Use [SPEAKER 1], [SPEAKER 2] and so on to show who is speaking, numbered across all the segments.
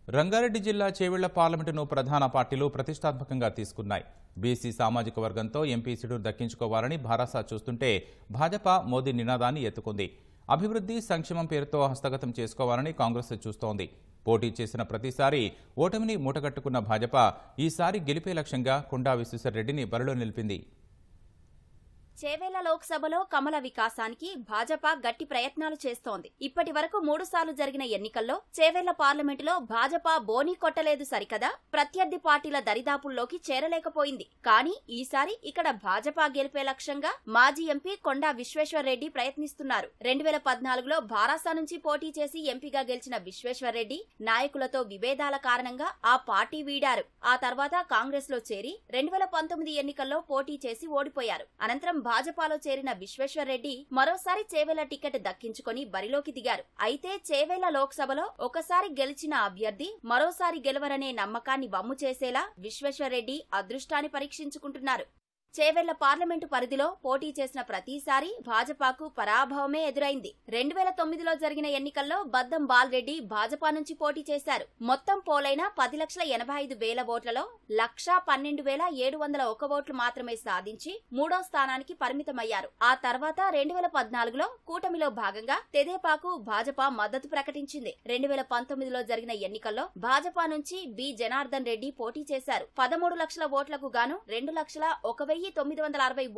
[SPEAKER 1] రంగారెడ్డి జిల్లా చేవెళ్ల పార్లమెంటును ప్రధాన పార్టీలు ప్రతిష్టాత్మకంగా తీసుకున్నాయి. బీసీ సామాజిక వర్గంతో ఎంపీ సీటును దక్కించుకోవాలని భరోసా చూస్తుంటే భాజపా మోదీ నినాదాన్ని ఎత్తుకుంది. అభివృద్ధి సంక్షేమం పేరుతో హస్తగతం చేసుకోవాలని కాంగ్రెస్ చూస్తోంది. పోటీ చేసిన ప్రతిసారి ఓటమిని మూటగట్టుకున్న భాజపా ఈసారి గెలిపే లక్ష్యంగా కొండా విశ్వేశ్వరరెడ్డిని బరిలో నిలిపింది.
[SPEAKER 2] చేవెళ్ల లోక్సభలో కమల వికాసానికి భాజపా గట్టి ప్రయత్నాలు చేస్తోంది. ఇప్పటి వరకు 3 సార్లు జరిగిన ఎన్నికల్లో చేవెళ్ల పార్లమెంటులో భాజపా బోనీ కొట్టలేదు సరికదా, ప్రత్యర్థి పార్టీల దరిదాపుల్లోకి చేరలేకపోయింది. కానీ ఈసారి ఇక్కడ భాజపా గెలిపే లక్ష్యంగా మాజీ ఎంపీ కొండా విశ్వేశ్వరరెడ్డి ప్రయత్నిస్తున్నారు. 2014లో భారాసా నుంచి పోటీ చేసి ఎంపీగా గెలిచిన విశ్వేశ్వరరెడ్డి నాయకులతో విభేదాల కారణంగా ఆ పార్టీ వీడారు. ఆ తర్వాత కాంగ్రెస్ లో చేరి 2019 ఎన్నికల్లో పోటీ చేసి ఓడిపోయారు. అనంతరం భాజపాలో చేరిన విశ్వేశ్వరరెడ్డి మరోసారి చేవెళ్ల టికెట్ దక్కించుకొని బరిలోకి దిగారు. అయితే చేవెళ్ల లోక్సభలో ఒకసారి గెలిచిన అభ్యర్థి మరోసారి గెలవరనే నమ్మకాన్ని వమ్ము చేసేలా విశ్వేశ్వరరెడ్డి అదృష్టాన్ని పరీక్షించుకుంటున్నారు. చేవెళ్ల పార్లమెంటు పరిధిలో పోటీ చేసిన ప్రతిసారి భాజపాకు పరాభవమే ఎదురైంది. 2009లో జరిగిన ఎన్నికల్లో బద్దం బాలరెడ్డి భాజపా నుంచి పోటీ చేశారు. మొత్తం పోలైన 10,85,000 ఓట్లలో 1,12,701 ఓట్లు మాత్రమే సాధించి 3వ స్థానానికి పరిమితమయ్యారు. ఆ తర్వాత 2014లో కూటమిలో భాగంగా తెదేపాకు భాజపా మద్దతు ప్రకటించింది. 2019లో జరిగిన ఎన్నికల్లో భాజపా నుంచి బి జనార్దన్ రెడ్డి పోటీ చేశారు. 13 లక్షల ఓట్లకు గాను 2,01,960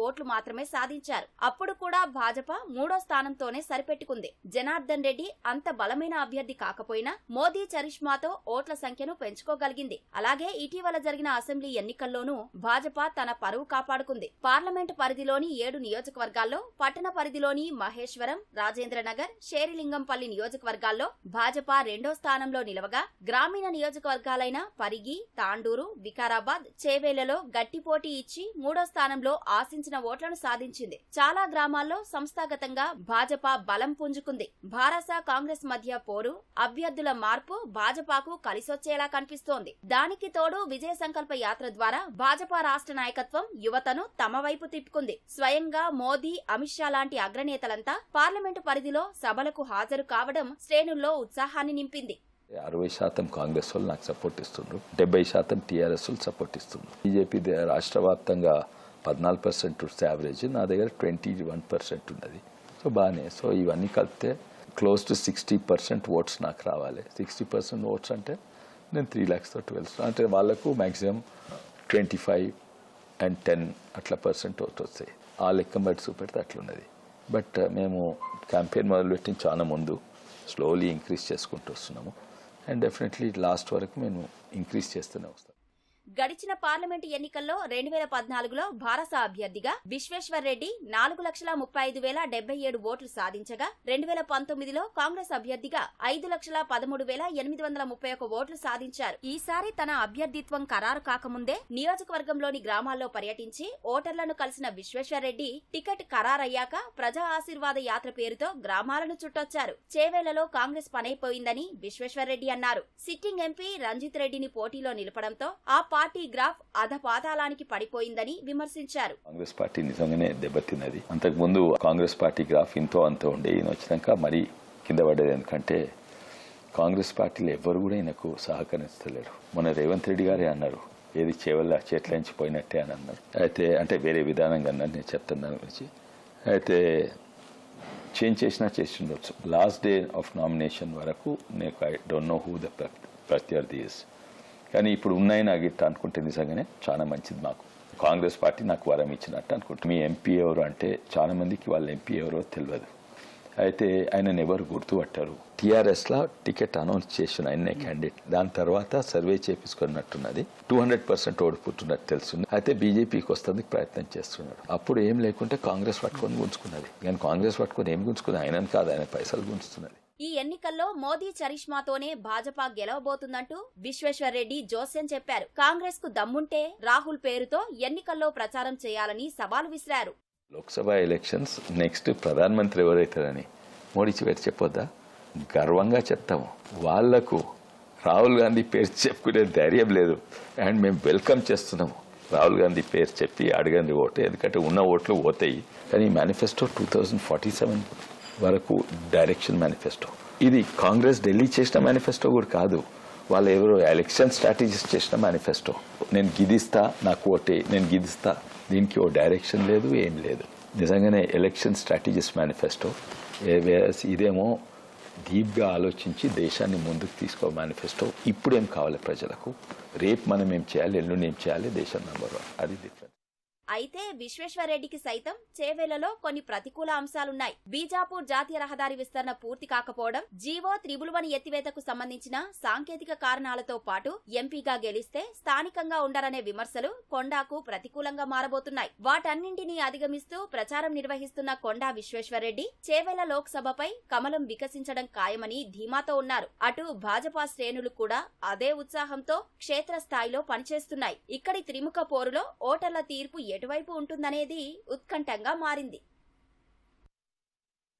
[SPEAKER 2] ఓట్లు మాత్రమే సాధించారు. అప్పుడు కూడా భాజపా 3వ స్థానంతోనే సరిపెట్టుకుంది. జనార్దన్ రెడ్డి అంత బలమైన అభ్యర్థి కాకపోయినా మోదీ చరిష్మాతో ఓట్ల సంఖ్యను పెంచుకోగలిగింది. అలాగే ఇటీవల జరిగిన అసెంబ్లీ ఎన్నికల్లోనూ భాజపా తన పరువు కాపాడుకుంది. పార్లమెంటు పరిధిలోని 7 నియోజకవర్గాల్లో, పట్టణ పరిధిలోని మహేశ్వరం, రాజేంద్రనగర్, షేరిలింగంపల్లి నియోజకవర్గాల్లో భాజపా 2వ స్థానంలో నిలవగా, గ్రామీణ నియోజకవర్గాలైన పరిగి, తాండూరు, వికారాబాద్, చేవేళ్లలో గట్టి పోటీ ఇచ్చి 3వ స్థానంలో ఆశించిన ఓట్లను సాధించింది. చాలా గ్రామాల్లో సంస్థాగతంగా భాజపా బలం పుంజుకుంది. భారాసా కాంగ్రెస్ మధ్య పోరు, అభ్యర్థుల మార్పు భాజపాకు కలిసొచ్చేలా కనిపిస్తోంది. దానికి తోడు విజయ సంకల్ప యాత్ర ద్వారా భాజపా రాష్ట్ర నాయకత్వం యువతను తమ వైపు తిప్పుకుంది. స్వయంగా మోదీ, అమిత్ షా లాంటి అగ్రనేతలంతా పార్లమెంటు పరిధిలో సభలకు హాజరు కావడం శ్రేణుల్లో ఉత్సాహాన్ని నింపింది.
[SPEAKER 3] 60% కాంగ్రెస్ వాళ్ళు నాకు సపోర్ట్ ఇస్తుండ్రు, 70% టీఆర్ఎస్ వాళ్ళు సపోర్ట్ ఇస్తుండ్రు. బీజేపీ రాష్ట్ర వ్యాప్తంగా 14% యావరేజ్, నా దగ్గర 21% ఉన్నది. సో బాగానే. సో ఇవన్నీ కలిపితే క్లోజ్ టు 60% ఓట్స్ నాకు రావాలి. 60% ఓట్స్ అంటే నేను 3 lakhs తోటి వెళ్తున్నాను. అంటే వాళ్ళకు మ్యాక్సిమం 25 and 10 అట్లా % ఓట్ వస్తాయి. ఆ లెక్క బట్టి చూపెడితే అట్లున్నది. బట్ మేము క్యాంపెయిన్ మొదలుపెట్టిన చాలా ముందు స్లోలీ ఇంక్రీజ్ చేసుకుంటూ వస్తున్నాము. అండ్ డెఫినెట్లీ లాస్ట్ వరకు మేము ఇంక్రీజ్ చేస్తూనే వస్తాం.
[SPEAKER 2] గడిచిన పార్లమెంటు ఎన్నికల్లో 2014లో భారసా అభ్యర్థిగా విశ్వేశ్వరరెడ్డి 4,35,077 ఓట్లు సాధించగా, 2019లో కాంగ్రెస్ అభ్యర్థిగా 5,13,831 ఓట్లు సాధించారు. ఈసారి తన అభ్యర్థిత్వం ఖరారు కాకముందే నియోజకవర్గంలోని గ్రామాల్లో పర్యటించి ఓటర్లను కలిసిన విశ్వేశ్వరరెడ్డి టికెట్ ఖరారయ్యాక ప్రజా ఆశీర్వాద యాత్ర పేరుతో గ్రామాలను చుట్టొచ్చారు. చేవేళ్లలో కాంగ్రెస్ పనైపోయిందని విశ్వేశ్వరరెడ్డి అన్నారు. సిట్టింగ్ ఎంపీ రంజిత్ రెడ్డిని పోటీలో నిలపడంతో ఆ పార్టీ గ్రాఫ్ అధపాతాళానికి పడిపోయిందని విమర్శించారు.
[SPEAKER 3] కాంగ్రెస్ పార్టీ నిజంగానే దెబ్బతిన్నది. అంతకు ముందు కాంగ్రెస్ పార్టీ గ్రాఫ్ ఇంతో అంతో ఉండే, ఈయన వచ్చినాక మరీ కింద పడేది. ఎందుకంటే కాంగ్రెస్ పార్టీలో ఎవరు కూడా ఈయనకు సహకరిస్తలేరు. మొన్న రేవంత్ రెడ్డి గారే అన్నారు, ఏది చేవల్ల చేట్లంచి పోయినట్టే అని అన్నారు. అయితే అంటే వేరే విధానంగా అన్నారు, నేను చెప్తాను దాని గురించి. అయితే చేంజ్ చేసినా చేసి ఉండొచ్చు. లాస్ట్ డే ఆఫ్ నామినేషన్ వరకు నేను I don't know who the ప్రత్యర్థి ఇస్. కానీ ఇప్పుడు ఉన్నాయి నాకు ఇట్లా అనుకుంటే నిజంగానే చాలా మంచిది. మాకు కాంగ్రెస్ పార్టీ నాకు వరం ఇచ్చినట్టు అనుకుంటాం. మీ ఎంపీ ఎవరు అంటే చాలా మందికి వాళ్ళ ఎంపీ ఎవరో తెలియదు. అయితే ఆయనను ఎవరు గుర్తుపట్టారు. టీఆర్ఎస్లో టికెట్ అనౌన్స్ చేసిన ఆయనే క్యాండిడేట్. దాని తర్వాత సర్వే చేపించుకున్నట్టున్నది, 200% ఓడిపోతున్నట్టు తెలుస్తుంది. అయితే బీజేపీకి వస్తుంది ప్రయత్నం చేస్తున్నాడు. అప్పుడు ఏం లేకుంటే కాంగ్రెస్ పట్టుకొని గుంజుకున్నది. కానీ కాంగ్రెస్ పట్టుకొని ఏం గుంజుకున్నది, ఆయనను కాదు, ఆయన పైసలు గుంజుతున్నది.
[SPEAKER 2] ఈ ఎన్నికల్లో మోదీ చరిష్మాతోనే భాజపా గెలవబోతున్నట్టు విశ్వేశ్వరరెడ్డి జోస్యం చెప్పారు. కాంగ్రెస్ కు దమ్ముంటే రాహుల్ పేరుతో ఎన్నికల్లో ప్రచారం చేయాలని సవాల్ విసిరారు.
[SPEAKER 3] లోక్సభ ఎలక్షన్స్ నెక్స్ట్ ప్రధానమంత్రి ఎవరైతారని మోడీ పేరు చెప్పొద్దా? గర్వంగా చెప్తాము. వాళ్లకు రాహుల్ గాంధీ పేరు చెప్పుకునే ధైర్యం లేదు. అండ్ మేము వెల్కమ్ చేస్తున్నాము రాహుల్ గాంధీ పేరు చెప్పి అడగండి ఓటు. ఎందుకంటే ఉన్న ఓట్లు పోతాయి. కానీ మేనిఫెస్టో 2047 వరకు డైరెక్షన్ మేనిఫెస్టో. ఇది కాంగ్రెస్ ఢిల్లీ చేసిన మేనిఫెస్టో కూడా కాదు. వాళ్ళు ఎవరో ఎలక్షన్ స్ట్రాటజీస్ చేసిన మేనిఫెస్టో. నేను గిదిస్తా, నాకు ఓటే, నేను గిదిస్తా, దీనికి ఓ డైరెక్షన్ లేదు, ఏం లేదు. నిజంగానే ఎలక్షన్ స్ట్రాటజీస్ మేనిఫెస్టో. ఇదేమో డీప్గా ఆలోచించి దేశాన్ని ముందుకు తీసుకో మేనిఫెస్టో. ఇప్పుడేం కావాలి ప్రజలకు, రేపు మనం ఏం చేయాలి, ఎల్లుండి ఏం చేయాలి, దేశం నంబర్ 1. అది డిఫరెంట్.
[SPEAKER 2] అయితే విశ్వేశ్వరరెడ్డికి సైతం చేవేళ్లలో కొన్ని ప్రతికూల అంశాలున్నాయి. బీజాపూర్ జాతీయ రహదారి విస్తరణ పూర్తి కాకపోవడం, జీవో 311 ఎత్తివేతకు సంబంధించిన సాంకేతిక కారణాలతో పాటు ఎంపీగా గెలిస్తే స్థానికంగా ఉండరనే విమర్శలు కొండాకు ప్రతికూలంగా మారబోతున్నాయి. వాటన్నింటినీ అధిగమిస్తూ ప్రచారం నిర్వహిస్తున్న కొండా విశ్వేశ్వరరెడ్డి చేవేళ్ల లోక్సభపై కమలం వికసించడం ఖాయమని ధీమాతో ఉన్నారు. అటు భాజపా శ్రేణులు కూడా అదే ఉత్సాహంతో క్షేత్రస్థాయిలో పనిచేస్తున్నాయి. ఇక్కడి త్రిముఖ పోరులో ఓటర్ల తీర్పు ఎటువైపు ఉంటుందనేది ఉత్కంఠంగా మారింది.